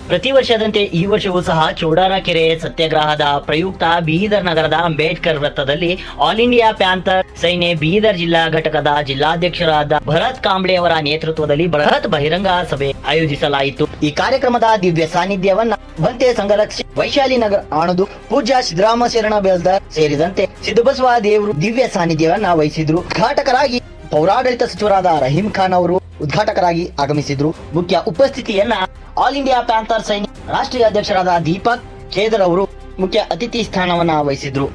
ಪ್ರತಿ ವರ್ಷದಂತೆ ಈ ವರ್ಷವೂ ಸಹ ಚೌಡಾರ ಕೆರೆ ಸತ್ಯಾಗ್ರಹದ ಪ್ರಯುಕ್ತ ಬೀದರ್ ನಗರದ ಅಂಬೇಡ್ಕರ್ ವೃತ್ತದಲ್ಲಿ ಆಲ್ ಇಂಡಿಯಾ ಪ್ಯಾಂಥರ್ ಸೇನೆ ಬೀದರ್ ಜಿಲ್ಲಾ ಘಟಕದ ಜಿಲ್ಲಾಧ್ಯಕ್ಷರಾದ ಭರತ್ ಕಾಂಬ್ಳೆ ಅವರ ನೇತೃತ್ವದಲ್ಲಿ ಬೃಹತ್ ಬಹಿರಂಗ ಸಭೆ ಆಯೋಜಿಸಲಾಯಿತು. ಈ ಕಾರ್ಯಕ್ರಮದ ದಿವ್ಯ ಸಾನ್ನಿಧ್ಯವನ್ನ ಬಂತೆ ಸಂಘಲಕ್ಷಿ ವೈಶಾಲಿ ನಗರ ಆಣದು ಪೂಜ್ಯ ಸಿದ್ದರಾಮ ಶರಣ ಬೆಲ್ದಾರ್ ಸೇರಿದಂತೆ ಸಿದ್ದಬಸವ ದೇವರು ದಿವ್ಯ ಸಾನ್ನಿಧ್ಯವನ್ನ ವಹಿಸಿದ್ರು. ಉದ್ಘಾಟಕರಾಗಿ ಪೌರಾಡಳಿತ ಸಚಿವರಾದ ರಹೀಂ ಖಾನ್ ಅವರು ಉದ್ಘಾಟಕರಾಗಿ ಆಗಮಿಸಿದ್ರು. ಮುಖ್ಯ ಉಪಸ್ಥಿತಿಯನ್ನ ಆಲ್ ಇಂಡಿಯಾ ಪ್ಯಾಂಥರ್ ಸೈನ್ಯ ರಾಷ್ಟ್ರೀಯ ಅಧ್ಯಕ್ಷರಾದ ದೀಪಕ್ ಖೇದರ್ ಅವರು ಮುಖ್ಯ ಅತಿಥಿ ಸ್ಥಾನವನ್ನ ವಹಿಸಿದ್ರು.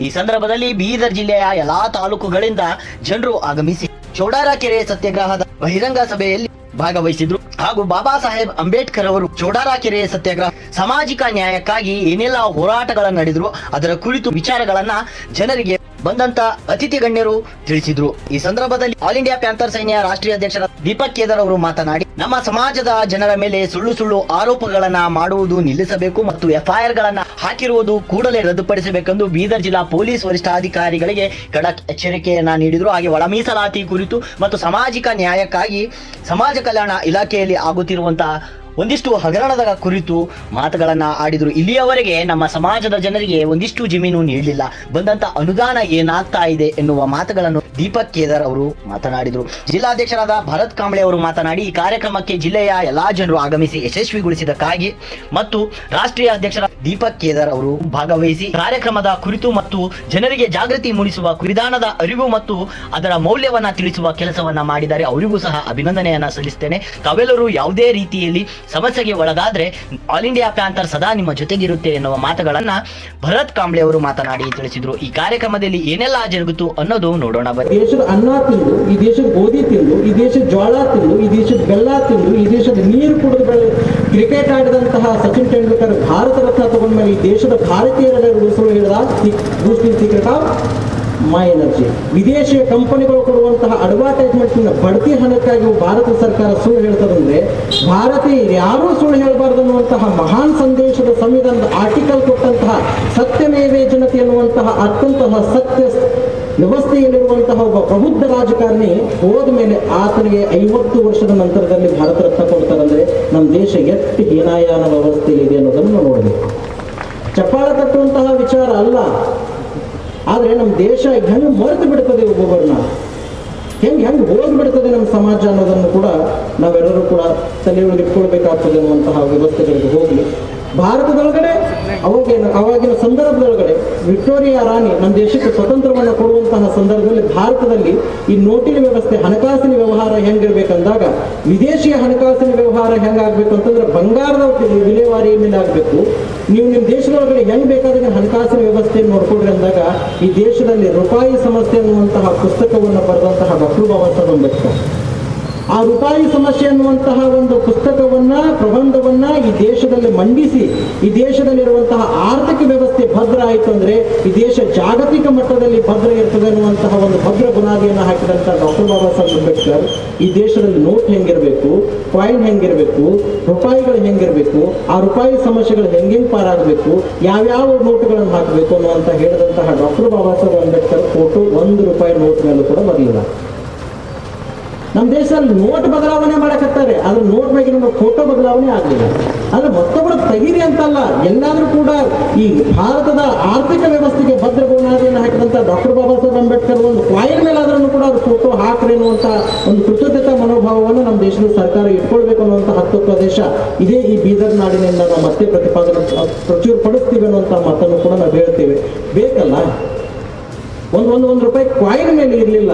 ಈ ಸಂದರ್ಭದಲ್ಲಿ ಬೀದರ್ ಜಿಲ್ಲೆಯ ಎಲ್ಲಾ ತಾಲೂಕುಗಳಿಂದ ಜನರು ಆಗಮಿಸಿ ಚೌಡಾರ ಕೆರೆ ಸತ್ಯಾಗ್ರಹದ ಬಹಿರಂಗ ಸಭೆಯಲ್ಲಿ ಭಾಗವಹಿಸಿದ್ರು. ಹಾಗೂ ಬಾಬಾ ಸಾಹೇಬ್ ಅಂಬೇಡ್ಕರ್ ಅವರು ಚೌಡಾರ ಕೆರೆ ಸತ್ಯಾಗ್ರಹ ಸಾಮಾಜಿಕ ನ್ಯಾಯಕ್ಕಾಗಿ ಏನೆಲ್ಲ ಹೋರಾಟಗಳನ್ನು ನಡೆದ್ರು ಅದರ ಕುರಿತು ವಿಚಾರಗಳನ್ನ ಜನರಿಗೆ ಬಂದಂತ ಅತಿಥಿ ಗಣ್ಯರು ತಿಳಿಸಿದ್ರು. ಈ ಸಂದರ್ಭದಲ್ಲಿ ಆಲ್ ಇಂಡಿಯಾ ಪ್ಯಾಂಥರ್ ಸೈನ್ಯ ರಾಷ್ಟ್ರೀಯ ಅಧ್ಯಕ್ಷರ ದೀಪಕ್ ಖೇದರ್ ಅವರು ಮಾತನಾಡಿ, ನಮ್ಮ ಸಮಾಜದ ಜನರ ಮೇಲೆ ಸುಳ್ಳು ಆರೋಪಗಳನ್ನ ಮಾಡುವುದು ನಿಲ್ಲಿಸಬೇಕು ಮತ್ತು ಎಫ್ಐಆರ್ ಗಳನ್ನ ಹಾಕಿರುವುದು ಕೂಡಲೇ ರದ್ದುಪಡಿಸಬೇಕೆಂದು ಬೀದರ್ ಜಿಲ್ಲಾ ಪೊಲೀಸ್ ವರಿಷ್ಠಾಧಿಕಾರಿಗಳಿಗೆ ಖಡಕ್ ಎಚ್ಚರಿಕೆಯನ್ನ ನೀಡಿದ್ರು. ಹಾಗೆ ಒಳ ಮೀಸಲಾತಿ ಕುರಿತು ಮತ್ತು ಸಾಮಾಜಿಕ ನ್ಯಾಯಕ್ಕಾಗಿ ಸಮಾಜ ಕಲ್ಯಾಣ ಇಲಾಖೆಯಲ್ಲಿ ಆಗುತ್ತಿರುವಂತಹ ಒಂದಿಷ್ಟು ಹಗರಣದ ಕುರಿತು ಮಾತುಗಳನ್ನ ಆಡಿದ್ರು. ಇಲ್ಲಿಯವರೆಗೆ ನಮ್ಮ ಸಮಾಜದ ಜನರಿಗೆ ಒಂದಿಷ್ಟು ಜಮೀನು ನೀಡಲಿಲ್ಲ, ಬಂದಂತ ಅನುದಾನ ಏನಾಗ್ತಾ ಇದೆ ಎನ್ನುವ ಮಾತುಗಳನ್ನು ದೀಪಕ್ ಖೇದರ್ ಅವರು ಮಾತನಾಡಿದ್ರು. ಜಿಲ್ಲಾಧ್ಯಕ್ಷರಾದ ಭರತ್ ಕಾಂಬ್ಳೆ ಅವರು ಮಾತನಾಡಿ, ಈ ಕಾರ್ಯಕ್ರಮಕ್ಕೆ ಜಿಲ್ಲೆಯ ಎಲ್ಲಾ ಜನರು ಆಗಮಿಸಿ ಯಶಸ್ವಿಗೊಳಿಸಿದಕ್ಕಾಗಿ ಮತ್ತು ರಾಷ್ಟ್ರೀಯ ಅಧ್ಯಕ್ಷರ ದೀಪಕ್ ಖೇದರ್ ಅವರು ಭಾಗವಹಿಸಿ ಕಾರ್ಯಕ್ರಮದ ಕುರಿತು ಮತ್ತು ಜನರಿಗೆ ಜಾಗೃತಿ ಮೂಡಿಸುವ ವಿಧಾನದ ಅರಿವು ಮತ್ತು ಅದರ ಮೌಲ್ಯವನ್ನ ತಿಳಿಸುವ ಕೆಲಸವನ್ನ ಮಾಡಿದ್ದಾರೆ. ಅವರಿಗೂ ಸಹ ಅಭಿನಂದನೆಯನ್ನ ಸಲ್ಲಿಸುತ್ತೇನೆ. ತಾವೆಲ್ಲರೂ ಯಾವುದೇ ರೀತಿಯಲ್ಲಿ ಸಮಸ್ಯೆಗೆ ಒಳಗಾದ್ರೆ ಆಲ್ ಇಂಡಿಯಾ ಪ್ಯಾಂಥರ್ ಸದಾ ನಿಮ್ಮ ಜೊತೆಗಿರುತ್ತೆ ಎನ್ನುವ ಮಾತುಗಳನ್ನ ಭರತ್ ಕಾಂಬ್ಳೆ ಅವರು ಮಾತನಾಡಿ ತಿಳಿಸಿದ್ರು. ಈ ಕಾರ್ಯಕ್ರಮದಲ್ಲಿ ಏನೆಲ್ಲ ಜರುಗಿತು ಅನ್ನೋದು ನೋಡೋಣ. ದೇಶದ ಅನ್ನ ತಿಂದು, ಈ ದೇಶದ ಗೋಧಿ ತಿಂದು, ಈ ದೇಶದ ಜೋಳ ತಿಂದು, ಈ ದೇಶದ ಬೆಲ್ಲ ತಿಂದು, ಈ ದೇಶದ ನೀರು ಕುಡಿದು ಕ್ರಿಕೆಟ್ ಆಡಿದಂತಹ ಸಚಿನ್ ತೆಂಡೂಲ್ಕರ್ ಭಾರತ ರತ್ನ ತಗೊಂಡ ಮೇಲೆ ಈ ದೇಶದ ಭಾರತೀಯರೆಲ್ಲ ಉಳಿಸಲು ಹೇಳಿದ ಸೀಕ್ರೆಟ್ ಆಫ್ ಮೈ ಎನರ್ಜಿ. ವಿದೇಶಿಯ ಕಂಪನಿಗಳು ಕೊಡುವಂತಹ ಅಡ್ವರ್ಟೈಸ್ಮೆಂಟ್ ಬಡ್ತಿ ಹಣಕ್ಕಾಗಿ ಭಾರತ ಸರ್ಕಾರ ಸುಳ್ಳು ಹೇಳ್ತದಂದ್ರೆ ಭಾರತೀಯರು ಯಾರೂ ಸುಳ್ಳು ಹೇಳಬಾರ್ದು ಅನ್ನುವಂತಹ ಮಹಾನ್ ಸಂದೇಶದ ಸಂವಿಧಾನದ ಆರ್ಟಿಕಲ್ ಕೊಟ್ಟಂತಹ ಸತ್ಯಮೇವೇ ಜನತೆ ಎನ್ನುವಂತಹ ಅತ್ಯಂತಹ ಸತ್ಯ ವ್ಯವಸ್ಥೆಯಲ್ಲಿರುವಂತಹ ಒಬ್ಬ ಪ್ರಬುದ್ಧ ರಾಜಕಾರಣಿ ಹೋದ ಮೇಲೆ ಆತನಿಗೆ 50 ವರ್ಷದ ನಂತರದಲ್ಲಿ ಭಾರತ ರತ್ನ ಕೊಡ್ತಾರಂದ್ರೆ ನಮ್ಮ ದೇಶ ಎಷ್ಟು ಹೀನಾಯಾನ ವ್ಯವಸ್ಥೆಯಲ್ಲಿದೆ ಅನ್ನೋದನ್ನು ನಾವು ನೋಡಬೇಕು. ಚಪ್ಪಾಳ ತಟ್ಟುವಂತಹ ವಿಚಾರ ಅಲ್ಲ, ಆದರೆ ನಮ್ಮ ದೇಶ ಹೆಂಗೆ ಮರೆತು ಬಿಡ್ತದೆ, ಒಬ್ಬೊಬ್ಬರನ್ನ ಹೆಂಗೆ ಹೋಗ್ಬಿಡ್ತದೆ ನಮ್ಮ ಸಮಾಜ ಅನ್ನೋದನ್ನು ಕೂಡ ನಾವೆಲ್ಲರೂ ಕೂಡ ತಲೆಯೊಳಗೆ ಇಟ್ಕೊಳ್ಬೇಕಾಗ್ತದೆ ಅನ್ನುವಂತಹ ವ್ಯವಸ್ಥೆಗಳಿಗೆ ಹೋಗಲಿ. ಭಾರತದೊಳಗಡೆ ಅವಾಗಿನ ಸಂದರ್ಭದೊಳಗಡೆ ವಿಕ್ಟೋರಿಯಾ ರಾಣಿ ನಮ್ಮ ದೇಶಕ್ಕೆ ಸ್ವತಂತ್ರವನ್ನು ಕೊಡುವಂತಹ ಸಂದರ್ಭದಲ್ಲಿ ಭಾರತದಲ್ಲಿ ಈ ನೋಟಿನ ವ್ಯವಸ್ಥೆ, ಹಣಕಾಸಿನ ವ್ಯವಹಾರ ಹೆಂಗಿರ್ಬೇಕಂದಾಗ ವಿದೇಶಿಯ ಹಣಕಾಸಿನ ವ್ಯವಹಾರ ಹೆಂಗಾಗಬೇಕು ಅಂತಂದ್ರೆ ಬಂಗಾರದ ವಿಲೇವಾರಿ ಮೇಲೆ ಆಗಬೇಕು. ನೀವು ನಿಮ್ಮ ದೇಶದೊಳಗಡೆ ಹೆಂಗ್ ಬೇಕಾದ್ರೆ ಹಣಕಾಸಿನ ವ್ಯವಸ್ಥೆಯನ್ನು ನೋಡ್ಕೊಡ್ರಿ ಅಂದಾಗ ಈ ದೇಶದಲ್ಲಿ ರೂಪಾಯಿ ಸಮಸ್ಯೆ ಅನ್ನುವಂತಹ ಪುಸ್ತಕವನ್ನು ಬರೆದಂತಹ ಡಾಕ್ಟರ್ ಬಾಬಾ ಸಾಹೇಬ್ ಅಂಬೇಡ್ಕರ್ ಆ ರೂಪಾಯಿ ಸಮಸ್ಯೆ ಅನ್ನುವಂತಹ ಒಂದು ಪುಸ್ತಕವನ್ನ, ಪ್ರಬಂಧವನ್ನ ಈ ದೇಶದಲ್ಲಿ ಮಂಡಿಸಿ ಈ ದೇಶದಲ್ಲಿರುವಂತಹ ಆರ್ಥಿಕ ವ್ಯವಸ್ಥೆ ಭದ್ರ ಆಯಿತು ಅಂದ್ರೆ ಈ ದೇಶ ಜಾಗತಿಕ ಮಟ್ಟದಲ್ಲಿ ಭದ್ರ ಇರ್ತದೆ ಅನ್ನುವಂತಹ ಒಂದು ಭದ್ರ ಬುನಾದಿಯನ್ನು ಹಾಕಿದಂತ ಡಾಕ್ಟರ್ ಬಾಬಾ ಸಾಹೇಬ್ ಅಂಬೇಡ್ಕರ್ ಈ ದೇಶದಲ್ಲಿ ನೋಟ್ ಹೆಂಗಿರಬೇಕು, ಕಾಯಿನ್ ಹೆಂಗಿರಬೇಕು, ರೂಪಾಯಿಗಳು ಹೆಂಗಿರಬೇಕು, ಆ ರೂಪಾಯಿ ಸಮಸ್ಯೆಗಳು ಹೆಂಗೆಂಗ್ ಪಾರಾಗಬೇಕು, ಯಾವ್ಯಾವ ನೋಟುಗಳನ್ನು ಹಾಕಬೇಕು ಅನ್ನುವಂತ ಹೇಳಿದಂತಹ ಡಾಕ್ಟರ್ ಬಾಬಾ ಸಾಹೇಬ್ ಅಂಬೇಡ್ಕರ್ ಫೋಟೋ 1 ರೂಪಾಯಿ ನೋಟ್ ಮೇಲೂ ಕೂಡ ಬರಲಿಲ್ಲ. ನಮ್ಮ ದೇಶದಲ್ಲಿ ನೋಟ್ ಬದಲಾವಣೆ ಮಾಡಕತ್ತಾರೆ, ಆದ್ರೆ ನೋಟ್ ಬಗ್ಗೆ ನಮ್ಮ ಫೋಟೋ ಬದಲಾವಣೆ ಆಗಲಿಲ್ಲ. ಆದ್ರೆ ಮತ್ತೊಬ್ಬರು ತೆಗೀರಿ ಅಂತಲ್ಲ, ಎಲ್ಲಾದ್ರೂ ಕೂಡ ಈ ಭಾರತದ ಆರ್ಥಿಕ ವ್ಯವಸ್ಥೆಗೆ ಭದ್ರ ಬುನಾದಿಯನ್ನು ಹಾಕಿದಂತ ಡಾಕ್ಟರ್ ಬಾಬಾ ಸಾಹೇಬ್ ಅಂಬೇಡ್ಕರ್ ಒಂದು ಕಾಯಿನ್ ಮೇಲಾದ್ರೂ ಕೂಡ ಅವ್ರ ಫೋಟೋ ಹಾಕ್ರಿ ಅನ್ನುವಂತ ಒಂದು ಕೃತಜ್ಞತಾ ಮನೋಭಾವವನ್ನು ನಮ್ಮ ದೇಶದ ಸರ್ಕಾರ ಇಟ್ಕೊಳ್ಬೇಕು ಅನ್ನುವಂಥ ಹತ್ತುಪ್ರದೇಶ ಇದೇ ಈ ಬೀದರ್ ನಾಡಿನಿಂದ ನಾವು ಮತ್ತೆ ಪ್ರತಿಪಾದನೆ ಪ್ರಚುರಪಡಿಸ್ತೀವಿ ಅನ್ನುವಂಥ ಮಾತನ್ನು ಕೂಡ ನಾವು ಹೇಳ್ತೇವೆ. ಬೇಕಲ್ಲ, ಒಂದು ರೂಪಾಯಿ ಕಾಯಿನ್ ಮೇಲೆ ಇರಲಿಲ್ಲ.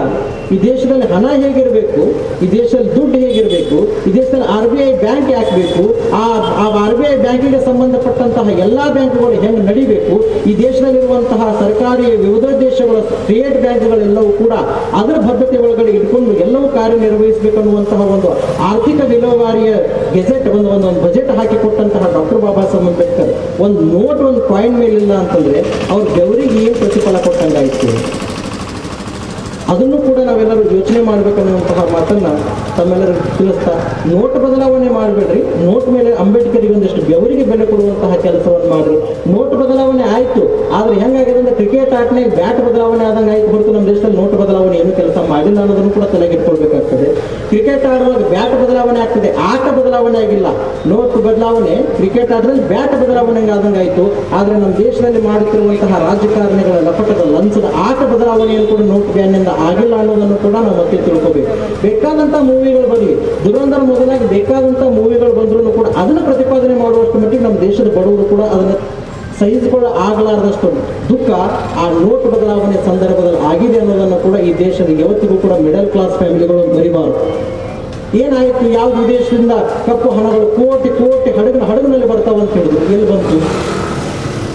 ಈ ದೇಶದಲ್ಲಿ ಹಣ ಹೇಗಿರಬೇಕು, ಈ ದೇಶದಲ್ಲಿ ದುಡ್ಡು ಹೇಗಿರಬೇಕು, ಈ ದೇಶದಲ್ಲಿ RBI ಬ್ಯಾಂಕ್ ಯಾಕಬೇಕು, ಆ RBI ಬ್ಯಾಂಕಿಗೆ ಸಂಬಂಧಪಟ್ಟಂತಹ ಎಲ್ಲಾ ಬ್ಯಾಂಕ್ಗಳು ಹೆಂಗೆ ನಡಿಬೇಕು, ಈ ದೇಶದಲ್ಲಿರುವಂತಹ ಸರ್ಕಾರಿ ವಿವಿಧ ದೇಶಗಳ ಸ್ಟೇಟ್ ಬ್ಯಾಂಕ್ಗಳೆಲ್ಲವೂ ಕೂಡ ಅದರ ಭದ್ರತೆ ಒಳಗಡೆ ಇಟ್ಕೊಂಡು ಎಲ್ಲವೂ ಕಾರ್ಯನಿರ್ವಹಿಸಬೇಕನ್ನುವಂತಹ ಒಂದು ಆರ್ಥಿಕ ವಿಲೇವಾರಿಯ ಗೆಜೆಟ್ ಒಂದು ಬಜೆಟ್ ಹಾಕಿಕೊಟ್ಟಂತಹ ಡಾಕ್ಟರ್ ಬಾಬಾ ಸಾಹೇಬ್ ಅಂಬೇಡ್ಕರ್ ಒಂದು ನೋಟ್, ಒಂದು ಕಾಯಿನ್ ಮೇಲಿಲ್ಲ ಅಂತಂದ್ರೆ ಅವ್ರ ಬೆವರಿಗೆ ಏನು ಪ್ರತಿಫಲ ಕೊಟ್ಟಂಗಾಯ್ತು. ಅದನ್ನು ಕೂಡ ನಾವೆಲ್ಲರೂ ಯೋಚನೆ ಮಾಡ್ಬೇಕನ್ನುವಂತಹ ಮಾತನ್ನ ತಮ್ಮೆಲ್ಲರಿಗೂ ತಿಳಿಸ್ತಾ, ನೋಟ್ ಬದಲಾವಣೆ ಮಾಡಬೇಡ್ರಿ, ನೋಟ್ ಮೇಲೆ ಅಂಬೇಡ್ಕರ್ಗೆ ಒಂದಷ್ಟು ಬೆವರಿಗೆ ಬೆಲೆ ಕೊಡುವಂತಹ ಕೆಲಸವನ್ನು ಮಾಡ್ರಿ. ನೋಟ್ ಬದಲಾವಣೆ ಆಯ್ತು, ಆದ್ರೆ ಆದ್ರೆ ಹೆಂಗಾಗಿದೆ ಅಂದ್ರೆ ಕ್ರಿಕೆಟ್ ಆಟನಾಗ ಬ್ಯಾಟ್ ಬದಲಾವಣೆ ಆದಂಗೆ ಆಯ್ತು ಹೊರತು ನಮ್ಮ ದೇಶದಲ್ಲಿ ನೋಟ್ ಬದಲಾವಣೆ ಏನು ಕೆಲಸ ಮಾಡಿಲ್ಲ ಅನ್ನೋದನ್ನು ಕೂಡ ತಲೆಗಿಟ್ಕೊಳ್ಬೇಕಾಗ್ತದೆ. ಕ್ರಿಕೆಟ್ ಆಡುವಾಗ ಬ್ಯಾಟ್ ಬದಲಾವಣೆ ಆಗ್ತದೆ, ಆಟ ಬದಲಾವಣೆ ಆಗಿಲ್ಲ. ನೋಟ್ ಬದಲಾವಣೆ ಕ್ರಿಕೆಟ್ ಆಟದಲ್ಲಿ ಬ್ಯಾಟ್ ಬದಲಾವಣೆ ಆದಂಗೆ ಆಯ್ತು. ಆದ್ರೆ ನಮ್ಮ ದೇಶದಲ್ಲಿ ಮಾಡುತ್ತಿರುವಂತಹ ರಾಜಕಾರಣಿಗಳ ಲಪಟದ ಲಂಚದ ಆಟ ಬದಲಾವಣೆಯನ್ನು ಕೂಡ ನೋಟ್ ಬ್ಯಾನ್ನಿಂದ ಆಗಿಲ್ಲ ಅನ್ನೋದನ್ನು ಕೂಡ ನಾವು ಮತ್ತೆ ತಿಳ್ಕೋಬೇಕು. ಬೇಕಾದಂತ ಮೂವಿಗಳು ಬರಲಿ, ದುರಂಧರ ಮೊದಲಾಗಿ ಬೇಕಾದಂತ ಮೂವಿಗಳು ಬಂದ್ರೂ ಕೂಡ ಅದನ್ನು ಪ್ರತಿಪಾದನೆ ಮಾಡುವಷ್ಟು ಮಟ್ಟಿಗೆ ನಮ್ಮ ದೇಶದ ಬಡವರು ಕೂಡ ಅದನ್ನು ಸಹಿಸಿಕೊಳ್ಳ ಆಗಲಾರದಷ್ಟು ದುಃಖ ಆ ನೋಟ್ ಬದಲಾವಣೆ ಸಂದರ್ಭದಲ್ಲಿ ಆಗಿದೆ ಅನ್ನೋದನ್ನು ಕೂಡ ಈ ದೇಶದ ಯಾವತ್ತಿಗೂ ಕೂಡ ಮಿಡಲ್ ಕ್ಲಾಸ್ ಫ್ಯಾಮಿಲಿಗಳು ಮರಿಬಾರದು. ಏನಾಯಿತು, ಯಾವ ವಿದೇಶದಿಂದ ಕಪ್ಪು ಹಣಗಳು ಕೋಟಿ ಕೋಟಿ ಹಡಗಿನಲ್ಲಿ ಬರ್ತಾವಂತ ಹೇಳಿದ್ರು, ಎಲ್ಲಿ ಬಂತು?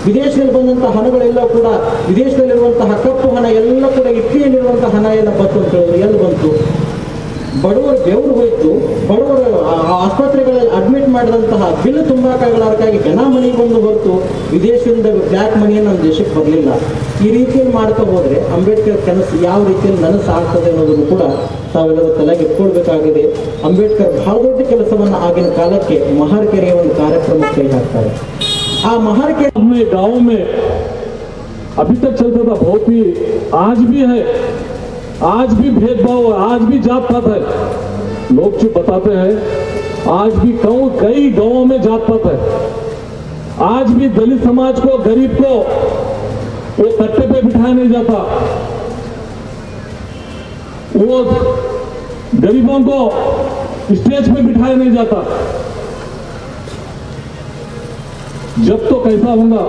ವಿದೇಶದಲ್ಲಿ ಬಂದಂತಹ ಹಣಗಳೆಲ್ಲ ಕೂಡ ವಿದೇಶದಲ್ಲಿರುವಂತಹ ಕಪ್ಪು ಹಣ ಎಲ್ಲ ಕೂಡ ಇಟ್ಲಿಯಲ್ಲಿರುವಂತಹ ಹಣ ಎಲ್ಲ ಬಂತು ಅಂತ ಹೇಳಿದ್ರು, ಎಲ್ಲಿ ಬಂತು? ಬಡವರು ಬೆವರು ಹೋಯ್ತು. ಬಡವರು ಆಸ್ಪತ್ರೆಗಳಲ್ಲಿ ಅಡ್ಮಿಟ್ ಮಾಡಿದಂತಹ ಬಿಲ್ ತುಂಬಾಕಾಗಲಾರಕ್ಕಾಗಿ ಜನ ಮನೆಗೆ ಬಂದು ಹೊರತು ವಿದೇಶದಿಂದ ಬ್ಲ್ಯಾಕ್ ಮನಿಯನ್ನು ನಮ್ಮ ದೇಶಕ್ಕೆ ಬರಲಿಲ್ಲ. ಈ ರೀತಿಯಲ್ಲಿ ಮಾಡ್ತಾ ಹೋದರೆ ಅಂಬೇಡ್ಕರ್ ಕನಸು ಯಾವ ರೀತಿಯಲ್ಲಿ ನನಸು ಆಗ್ತದೆ ಅನ್ನೋದನ್ನು ಕೂಡ ತಾವೆಲ್ಲರೂ ತಲೆಗೆ ಇಟ್ಕೊಳ್ಬೇಕಾಗಿದೆ. ಅಂಬೇಡ್ಕರ್ ಬಹಳ ದೊಡ್ಡ ಕೆಲಸವನ್ನು ಆಗಿನ ಕಾಲಕ್ಕೆ ಮಹಾರ್ ಕೆರೆಯ ಒಂದು ಕಾರ್ಯಕ್ರಮ ಕೈ ಹಾಕ್ತಾರೆ. ಆ ಮಹಾರ್ ಕೆರೆ गाँव में अभी तक चलता था, बहुत ही आज भी है, आज भी भेदभाव है, आज भी जात पात है. लोग जो बताते हैं आज भी कई गांवों में जात पात है. आज भी दलित समाज को, गरीब को वो कट्टे पे बिठाया नहीं जाता. वो गरीबों को स्टेज पे बिठाया नहीं जाता. जब तो कैसा होगा,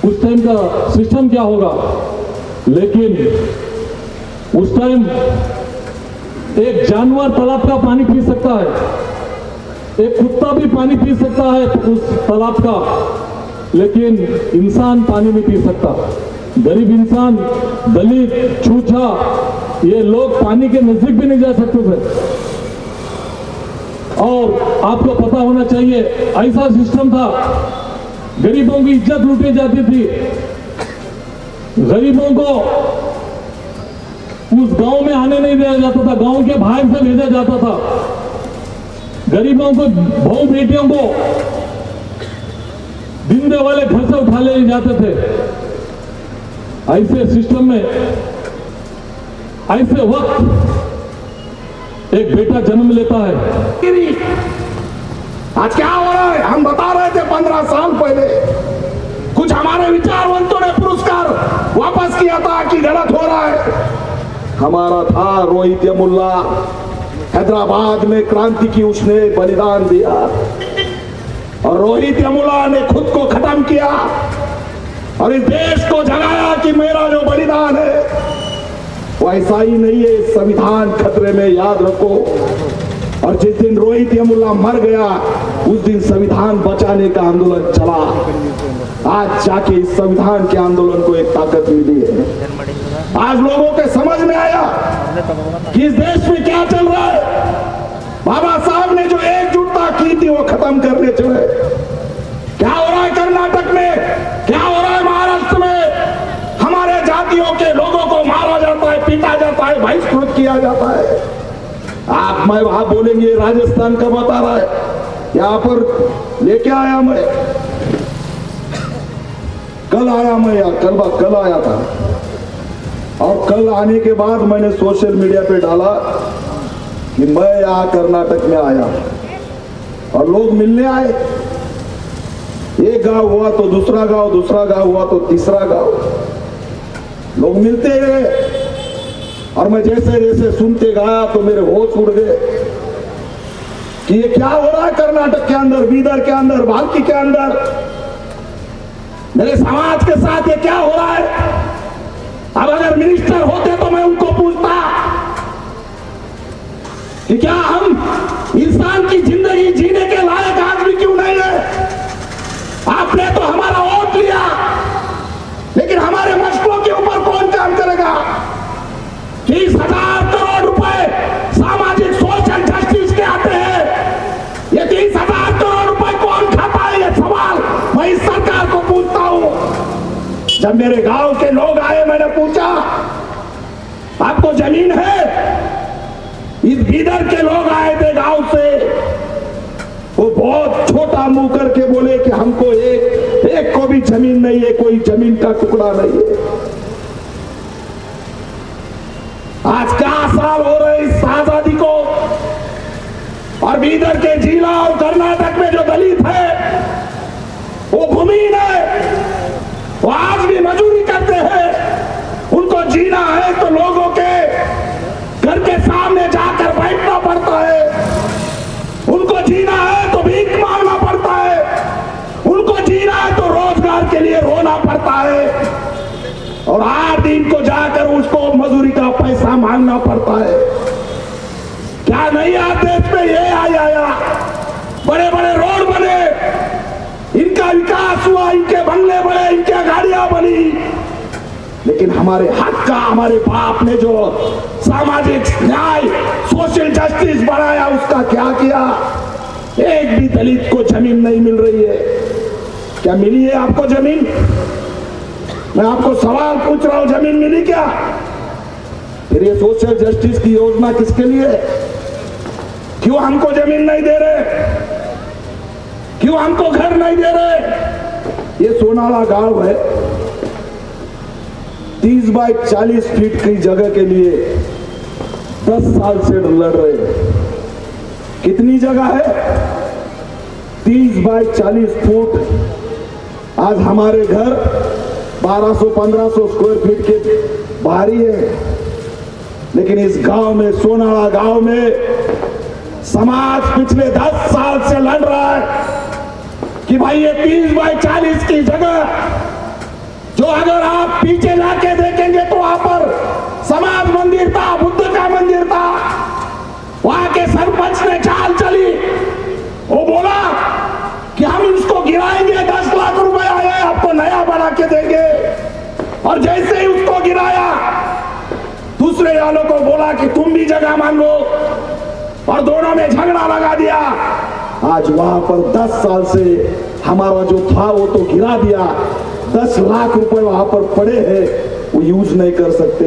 उस टाइम का सिस्टम क्या होगा. लेकिन उस टाइम एक जानवर तालाब का पानी पी सकता है, एक कुत्ता भी पानी पी सकता है उस तालाब का, लेकिन इंसान पानी नहीं पी सकता. गरीब इंसान, दलित, छूछा, ये लोग पानी के नजदीक भी नहीं जा सकते थे. और आपको पता होना चाहिए ऐसा सिस्टम था, गरीबों की इज्जत लूटी जाती थी. गरीबों को उस गांव में आने नहीं दिया जाता था, गांव के बाहर से भेजा जाता था. गरीबों को, बहू बेटियों को दिन वाले घर से उठा ले जाते थे. ऐसे सिस्टम में, ऐसे वक्त एक बेटा जन्म लेता है. आज क्या हो रहा है? हम बता रहे थे 15 साल पहले, कुछ हमारे विचारवंतों ने पुरस्कार वापस किया था कि गलत हो रहा है. हमारा था रोहित यमुल्ला, हैदराबाद में क्रांति की उसने बलिदान दिया और रोहित यमुल्ला ने खुद को खत्म किया और इस देश को जगाया कि मेरा जो बलिदान है वो ऐसा ही नहीं है. संविधान खतरे में, याद रखो. और जिस दिन रोहित यमुल्ला मर गया उस दिन संविधान बचाने का आंदोलन चला. आज जाके इस संविधान के आंदोलन को एक ताकत मिली है. आज लोगों के समझ में आया कि इस देश में क्या चल रहा है. बाबा साहब ने जो एकजुटता की थी वो खत्म करने चले. क्या हो रहा है कर्नाटक में, क्या हो रहा है महाराष्ट्र में? हमारे जातियों के लोगों को मारा जाता है, पीटा जाता है, बहिष्कृत किया जाता है. आप, मैं वहां बोलेंगे राजस्थान का बता रहा है, यहां पर लेके आया मैं, कल आया मैं, कल आया था. और कल आने के बाद मैंने सोशल मीडिया पे डाला कि मैं यहाँ कर्नाटक में आया और लोग मिलने आए. एक गांव हुआ तो दूसरा गांव, दूसरा गांव हुआ तो तीसरा गांव. लोग मिलते गए और मैं जैसे जैसे सुनते गया तो मेरे होश उड़ गए कि ये क्या हो रहा है कर्नाटक के अंदर, बीदर के अंदर, बाल्की के अंदर. मेरे समाज के साथ ये क्या हो रहा है? अब अगर मिनिस्टर होते तो मैं उनको पूछता कि क्या हम इंसान की जिंदगी जीने के लायक आदमी क्यों नहीं है? आपने तो हमारा वोट लिया, लेकिन हमारे मसलों के ऊपर कौन काम करेगा? 30,000 करोड़ रुपए सामाजिक सोशल जस्टिस के आते हैं. ये 30,000 करोड़ रुपए कौन खाता है? ये सवाल मैं इस सरकार को पूछता हूं. जब मेरे गांव के लोग आए, मैंने पूछा आपको जमीन है? इस बीदर के लोग आए थे गांव से, वो बहुत छोटा मुंह करके बोले कि हमको एक को भी जमीन नहीं है, कोई जमीन का टुकड़ा नहीं है। आज क्या साल हो रहे इस आजादी को, और बीदर के जिला और कर्नाटक में जो दलित है वो भूमिहीन है, वो आज भी मजदूरी करते हैं। उनको जीना है तो लोगों के घर के सामने जाकर बैठना पड़ता है, उनको जीना है तो भीख मांगना पड़ता है, उनको जीना है तो रोजगार के लिए रोना पड़ता है, और 8 दिन को जाकर उसको मजदूरी का पैसा मांगना पड़ता है। क्या नहीं आज देश में ये आया, बड़े बड़े रोड बने, इनका विकास हुआ, इनके बंगले बने, इनकी गाड़ियां बनी, लेकिन हमारे हक का हमारे बाप ने जो सामाजिक न्याय सोशल जस्टिस बढ़ाया उसका क्या किया? एक भी दलित को जमीन नहीं मिल रही है। क्या मिली है आपको जमीन? मैं आपको सवाल पूछ रहा हूं, जमीन मिली क्या? फिर ये सोशल जस्टिस की योजना किसके लिए? क्यों हमको जमीन नहीं दे रहे? क्यों हमको घर नहीं दे रहे? ये सोनाला गांव है, 30 बाय 40 फीट की जगह के लिए 10 साल से लड़ रहे हैं। कितनी जगह है? 30 बाय 40 फुट। आज हमारे घर 1200-1500 स्क्वायर फीट के बाहरी है, लेकिन इस गांव में, सोनाला गांव में समाज पिछले 10 साल से लड़ रहा है कि भाई ये 30 बाय 40 की जगह, जो अगर आप पीछे जाके देखेंगे तो वहां पर समाज मंदिर था, बुद्ध का मंदिर था, वहां के सरपंच ने चाल चली, वो बोला कि हम इसको गिराएंगे, 10 लाख रुपए आए आपको नया बना के देंगे, और जैसे ही उसको गिराया दूसरे वालों को बोला कि तुम भी जगह मांगो, और दोनों में झगड़ा लगा दिया। आज वहां पर 10 साल से हमारा जो था वो तो गिरा दिया, 10 लाख रुपए वहां पर पड़े हैं, वो यूज नहीं कर सकते।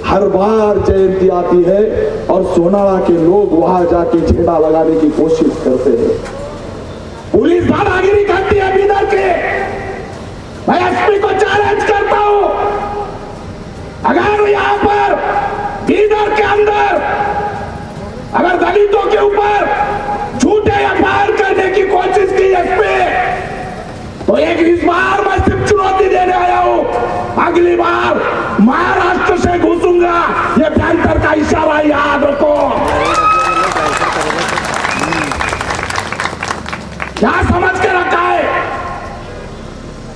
हर बार जयंती आती है और सोनाला के लोग वहां जाके झंडा लगाने की कोशिश करते हैं। पुलिस दादागिरी करती है बीदर के। मैं एसपी को चैलेंज करता हूं, अगर यहाँ पर बीदर के अंदर अगर दलितों के ऊपर झूठे एफआईआर करने की कोशिश की एसपी, तो एक इस बार मैं सिर्फ चुनौती देने आया हूं, अगली बार महाराष्ट्र से घुसूंगा, ये पैंथर का इशारा याद रखो। क्या समझ के रखा है?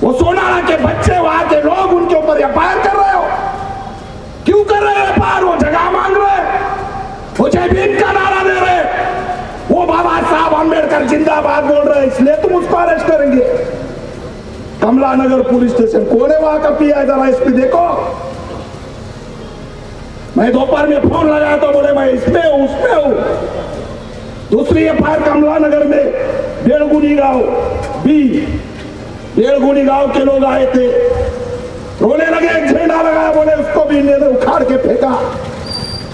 वो सोनाला के बच्चे, वहां के लोग उनके ऊपर एफआईआर कर रहे हो, क्यों कर रहे हैं एफआईआर? वो जगह मांग रहे, वो जय भीम का नारा दे रहे, वो बाबा साहब अम्बेडकर जिंदाबाद बोल रहे, इसलिए तुम उसको अरेस्ट करेंगे। कमला नगर पुलिस स्टेशन कौन है वहां का पीआई? जरा एसपी देखो। मैं दोपहर में फोन लगाया तो बोले मैं इसमें हूं, उसमें हूं। दूसरी एफआईआर कमला नगर में बेलगुनी गांव बी, बेलगुनी गांव के लोग आए थे, रोने लगे, एक झंडा लगाया, बोले उसको भी इन्होंने उखाड़ के फेंका।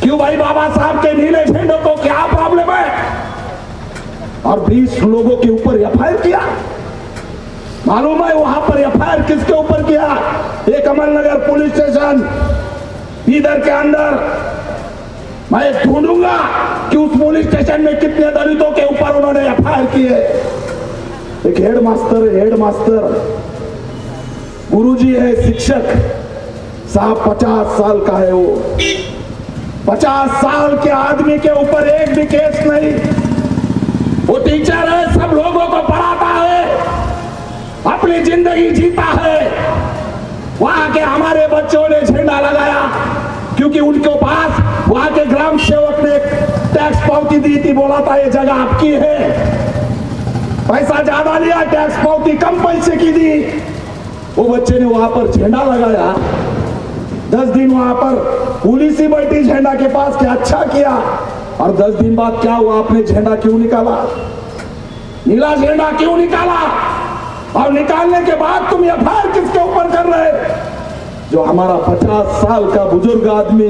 क्यों भाई? बाबा साहब के नीले झंडे को क्या प्रॉब्लम है? और 20 लोगों के ऊपर एफआईआर किया। मालूम है वहां पर एफआईआर किसके ऊपर किया? एक कमलनगर पुलिस स्टेशन बीदर के अंदर। मैं ढूंढूंगा कि उस पुलिस स्टेशन में कितने दलितों के ऊपर उन्होंने एफआईआर किए। एक हेडमास्टर गुरुजी है, शिक्षक साहब 50 साल का है, वो 50 साल के आदमी के ऊपर एक भी केस नहीं। वो टीचर है, सब लोगों को पढ़ाता है, अपनी जिंदगी जीता है। वहां के हमारे बच्चों ने झंडा लगाया क्योंकि उनके पास वहां के ग्राम सेवक ने टैक्स पावती दी थी, बोला था ये जगह आपकी है, पैसा ज्यादा लिया, टैक्स पावती कम पैसे की दी। वो बच्चे ने वहां पर झंडा लगाया, 10 दिन वहां पर पुलिस ही बैठी झंडा के पास, क्या अच्छा किया। और 10 दिन बाद क्या हुआ? आपने झंडा क्यों निकाला? नीला झंडा क्यों निकाला? और निकालने के बाद तुम एफआईआर किसके ऊपर कर रहे? जो हमारा 50 साल का बुजुर्ग आदमी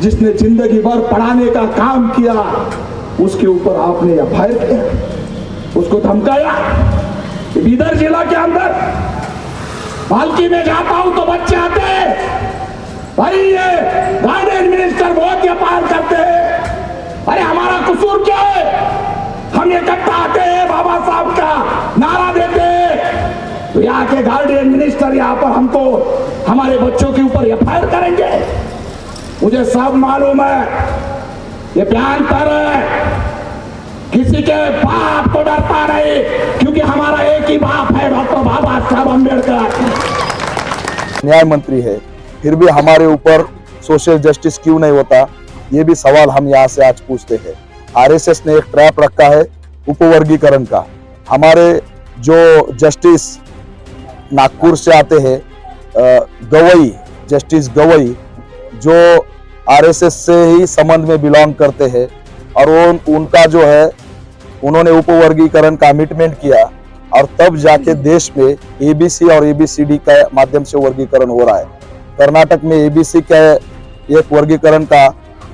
जिसने जिंदगी भर पढ़ाने का काम किया, उसके ऊपर आपने एफआईआर किया, उसको धमकाया। बीदर जिला के अंदर पालकी में जाता हूं तो बच्चे आते हैं, भाई ये गार्डन मिनिस्टर बहुत ये पार करते हैं। अरे हमारा कसूर क्या है? हम इकट्ठा आते हैं, बाबा साहब का नारा देते हैं, तो यहाँ के गार्डियन मिनिस्टर यहाँ पर हमको हमारे बच्चों के ऊपर एफआईआर करेंगे। मुझे सब मालूम है, ये प्यांतर है, किसी के बाप को डरता नहीं, क्योंकि हमारा एक ही बाप है, डॉक्टर बाबा साहब अम्बेडकर। न्याय मंत्री है, फिर भी हमारे ऊपर सोशल जस्टिस क्यों नहीं होता, ये भी सवाल हम यहाँ से आज पूछते हैं। आरएसएस ने एक ट्रैप रखा है उपवर्गीकरण का। हमारे जो जस्टिस नागपुर से आते हैं, गवई, जस्टिस गवई, जो आरएसएस से ही संबंध में बिलोंग करते हैं, और उनका जो है, उन्होंने उपवर्गीकरण का कमिटमेंट किया, और तब जाके देश में एबीसी और एबीसीडी का माध्यम से वर्गीकरण हो रहा है। कर्नाटक में एबीसी का एक वर्गीकरण का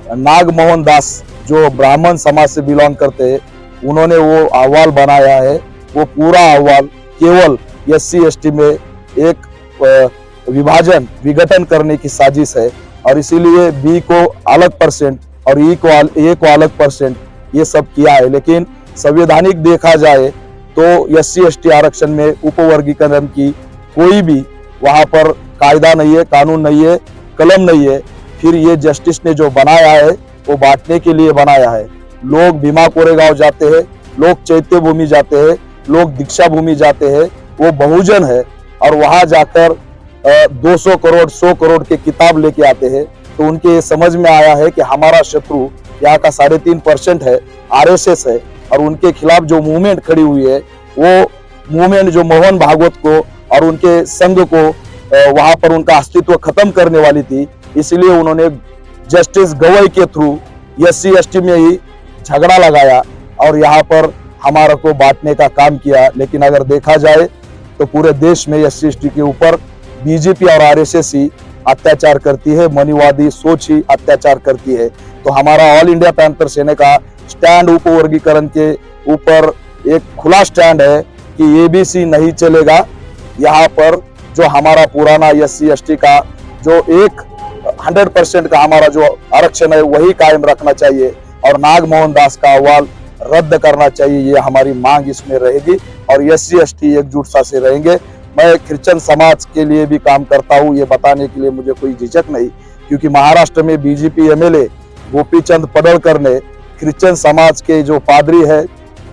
नागमोहन दास, जो ब्राह्मण समाज से बिलोंग करते हैं, उन्होंने वो अहवाल बनाया है। वो पूरा अहवाल केवल SC ST में एक विघटन करने की साजिश है, और इसीलिए बी को अलग परसेंट और ए को अलग परसेंट ये सब किया है। लेकिन संवैधानिक देखा जाए तो SC ST आरक्षण में उपवर्गीकरण की कोई भी वहां पर कायदा नहीं है, कानून नहीं है, कलम नहीं है। फिर ये जस्टिस ने जो बनाया है वो बांटने के लिए बनाया है। लोग भीमा कोरेगांव जाते हैं, लोग चैत्य भूमि जाते हैं, लोग दीक्षा भूमि जाते हैं, वो बहुजन है, और वहां जाकर 200 करोड़ 100 करोड़ के किताब लेके आते हैं। तो उनके समझ में आया है कि हमारा शत्रु यहाँ का 3.5% है, आरएसएस है, और उनके खिलाफ जो मूवमेंट खड़ी हुई है, वो मूवमेंट जो मोहन भागवत को और उनके संघ को वहां पर उनका अस्तित्व खत्म करने वाली थी। इसलिए उन्होंने जस्टिस गवई के थ्रू SC ST में ही झगड़ा लगाया और यहाँ पर हमारा को बांटने का काम किया। लेकिन अगर देखा जाए तो पूरे देश में SC ST के ऊपर बीजेपी और आरएसएस ही अत्याचार करती है, मनीवादी सोच ही अत्याचार करती है। तो हमारा ऑल इंडिया पैंथर सेना का स्टैंड उपवर्गीकरण के ऊपर एक खुला स्टैंड है कि एबीसी नहीं चलेगा। यहाँ पर जो हमारा पुराना SC ST का जो 100% का हमारा जो आरक्षण है वही कायम रखना चाहिए, और नागमोहन दास का अहवाल रद्द करना चाहिए। ये हमारी मांग इसमें रहेगी, और SC ST एकजुटता से रहेंगे। मैं क्रिश्चियन समाज के लिए भी काम करता हूँ, ये बताने के लिए मुझे कोई झिझक नहीं, क्योंकि महाराष्ट्र में बीजेपी MLA गोपीचंद पडळकर ने क्रिश्चियन समाज के जो पादरी है,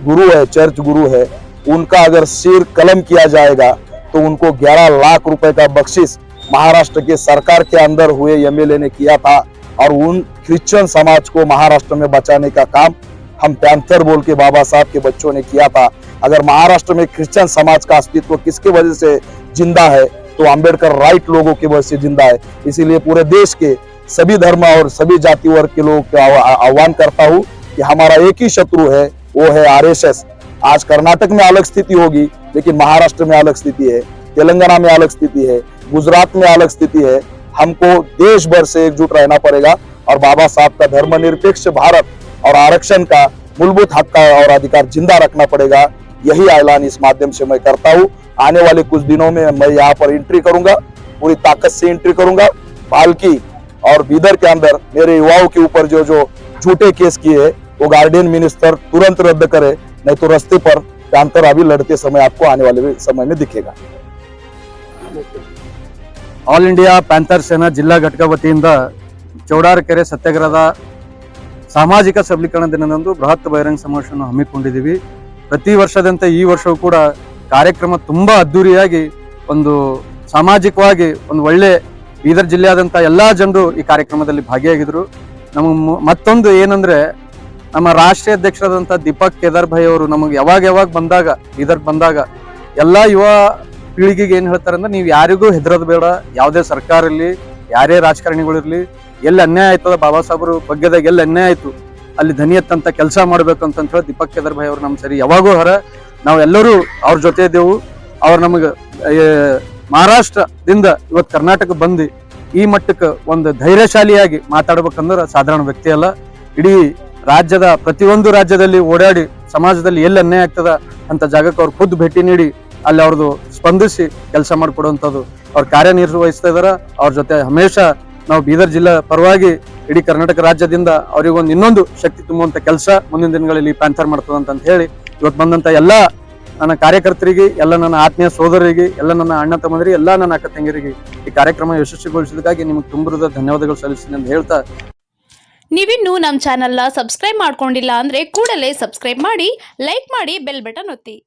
गुरु है, चर्च गुरु है, उनका अगर सिर कलम किया जाएगा तो उनको 11 लाख रुपए का बख्शिश महाराष्ट्र के सरकार के अंदर हुए MLA ने किया था। और उन क्रिश्चियन समाज को महाराष्ट्र में बचाने का काम हम पैंथर बोल के बाबा साहब के बच्चों ने किया था। अगर महाराष्ट्र में क्रिश्चियन समाज का अस्तित्व किसके वजह से जिंदा है, तो अंबेडकर राइट लोगों की वजह से जिंदा है। इसीलिए पूरे देश के सभी धर्म और सभी जाति वर्ग के लोगों को आह्वान करता हूँ कि हमारा एक ही शत्रु है, वो है आरएसएस। आज कर्नाटक में अलग स्थिति होगी, लेकिन महाराष्ट्र में अलग स्थिति है, तेलंगाना में अलग स्थिति है, गुजरात में अलग स्थिति है। हमको देश भर से एकजुट रहना पड़ेगा, और बाबा साहब का धर्मनिरपेक्ष भारत और आरक्षण का मूलभूत हक का और अधिकार जिंदा रखना पड़ेगा। यही ऐलान इस माध्यम से मैं करता हूँ। आने वाले कुछ दिनों में मैं यहाँ पर एंट्री करूंगा, पूरी ताकत से एंट्री करूंगा। पालकी और बीदर के अंदर मेरे युवाओं के ऊपर जो झूठे केस किए है, वो गार्डियन मिनिस्टर तुरंत रद्द करे, नहीं तो रास्ते पर पैंथर अभी लड़ते समय आपको आने वाले समय में दिखेगा। ಆಲ್ ಇಂಡಿಯಾ ಪ್ಯಾಂಥರ್ ಸೇನಾ ಜಿಲ್ಲಾ ಘಟಕ ವತಿಯಿಂದ ಚೌಡಾರಕೆರೆ ಸತ್ಯಾಗ್ರಹದ ಸಾಮಾಜಿಕ ಸಬಲೀಕರಣ ದಿನದಂದು ಬೃಹತ್ ಬಹಿರಂಗ ಸಮಾವೇಶವನ್ನು ಹಮ್ಮಿಕೊಂಡಿದ್ದೀವಿ. ಪ್ರತಿ ವರ್ಷದಂತೆ ಈ ವರ್ಷವೂ ಕೂಡ ಕಾರ್ಯಕ್ರಮ ತುಂಬಾ ಅದ್ದೂರಿಯಾಗಿ ಒಂದು ಸಾಮಾಜಿಕವಾಗಿ ಒಂದು ಒಳ್ಳೆ ಬೀದರ್ ಜಿಲ್ಲೆಯಾದಂಥ ಎಲ್ಲಾ ಜನರು ಈ ಕಾರ್ಯಕ್ರಮದಲ್ಲಿ ಭಾಗಿಯಾಗಿದ್ರು. ಮತ್ತೊಂದು ಏನಂದ್ರೆ, ನಮ್ಮ ರಾಷ್ಟ್ರೀಯ ಅಧ್ಯಕ್ಷರಾದಂಥ ದೀಪಕ್ ಕೇದಾರ್ ಭಾಯಿ ಅವರು ನಮಗೆ ಯಾವಾಗ ಬಂದಾಗ ಬೀದರ್ ಬಂದಾಗ ಎಲ್ಲಾ ಯುವ ಪೀಳಿಗೆಗೆ ಏನ್ ಹೇಳ್ತಾರೆ ಅಂದ್ರೆ, ನೀವು ಯಾರಿಗೂ ಹೆದರೋದು ಬೇಡ, ಯಾವುದೇ ಸರ್ಕಾರ ಇರಲಿ, ಯಾರೇ ರಾಜಕಾರಣಿಗಳಿರ್ಲಿ, ಎಲ್ಲಿ ಅನ್ಯಾಯ ಆಯ್ತದ ಬಾಬಾ ಸಾಹೇಬ್ರ ಬಗ್ಗೆದಾಗ ಎಲ್ಲಿ ಅನ್ಯಾಯ ಆಯ್ತು ಅಲ್ಲಿ ಧ್ವನಿ ಎತ್ತಂತ ಕೆಲಸ ಮಾಡ್ಬೇಕು ಅಂತ ಹೇಳಿ ದೀಪಕ್ ಕೇದಾರ್ ಭಾಯಿ ಅವ್ರು ನಮ್ಮ ಸರಿ ಯಾವಾಗೂ ನಾವೆಲ್ಲರೂ ಅವ್ರ ಜೊತೆ ಇದ್ದೆವು. ಅವ್ರು ನಮಗೆ ಮಹಾರಾಷ್ಟ್ರದಿಂದ ಇವತ್ತು ಕರ್ನಾಟಕ ಬಂದು ಈ ಮಟ್ಟಕ್ಕೆ ಒಂದು ಧೈರ್ಯಶಾಲಿಯಾಗಿ ಮಾತಾಡ್ಬೇಕಂದ್ರೆ ಸಾಧಾರಣ ವ್ಯಕ್ತಿ ಅಲ್ಲ. ಇಡೀ ರಾಜ್ಯದ ಪ್ರತಿಯೊಂದು ರಾಜ್ಯದಲ್ಲಿ ಓಡಾಡಿ ಸಮಾಜದಲ್ಲಿ ಎಲ್ಲಿ ಅನ್ಯಾಯ ಆಗ್ತದ ಅಂತ ಜಾಗಕ್ಕೆ ಅವ್ರು ಖುದ್ದು ಭೇಟಿ ನೀಡಿ ಅಲ್ಲಿ ಅವ್ರದ್ದು ಸ್ಪಂದಿಸಿ ಕೆಲಸ ಮಾಡಿಕೊಡುವಂಥದ್ದು ಅವ್ರು ಕಾರ್ಯನಿರ್ವಹಿಸ್ತಾ ಇದಾರೆ. ಅವ್ರ ಜೊತೆ ಹಮೇಶ ನಾವು ಬೀದರ್ ಜಿಲ್ಲಾ ಪರವಾಗಿ ಇಡೀ ಕರ್ನಾಟಕ ರಾಜ್ಯದಿಂದ ಅವರಿಗೊಂದು ಇನ್ನೊಂದು ಶಕ್ತಿ ತುಂಬುವಂತ ಕೆಲಸ ಮುಂದಿನ ದಿನಗಳಲ್ಲಿ ಪ್ಯಾಂಥರ್ ಮಾಡ್ತದಂತ ಹೇಳಿ ಇವತ್ತು ಬಂದಂತ ಎಲ್ಲ ನನ್ನ ಕಾರ್ಯಕರ್ತರಿಗೆ, ಎಲ್ಲ ನನ್ನ ಆತ್ಮೀಯ ಸೋದರರಿಗೆ, ಎಲ್ಲ ನನ್ನ ಅಣ್ಣ ತಮ್ಮಂದರಿಗೆ, ಎಲ್ಲ ನನ್ನ ಅಕ್ಕ ತಂಗಿಯರಿಗೆ ಈ ಕಾರ್ಯಕ್ರಮ ಯಶಸ್ವಿಗೊಳಿಸಿದಕ್ಕಾಗಿ ನಿಮಗೆ ತುಂಬ ಧನ್ಯವಾದಗಳು ಸಲ್ಲಿಸ್ತೀನಿ ಅಂತ ಹೇಳ್ತಾ, ನೀವಿನ್ನೂ ನಮ್ಮ ಚಾನಲ್ನ ಸಬ್ಸ್ಕ್ರೈಬ್ ಮಾಡ್ಕೊಂಡಿಲ್ಲ ಅಂದರೆ ಕೂಡಲೇ ಸಬ್ಸ್ಕ್ರೈಬ್ ಮಾಡಿ, ಲೈಕ್ ಮಾಡಿ, ಬೆಲ್ ಬಟನ್ ಒತ್ತಿ.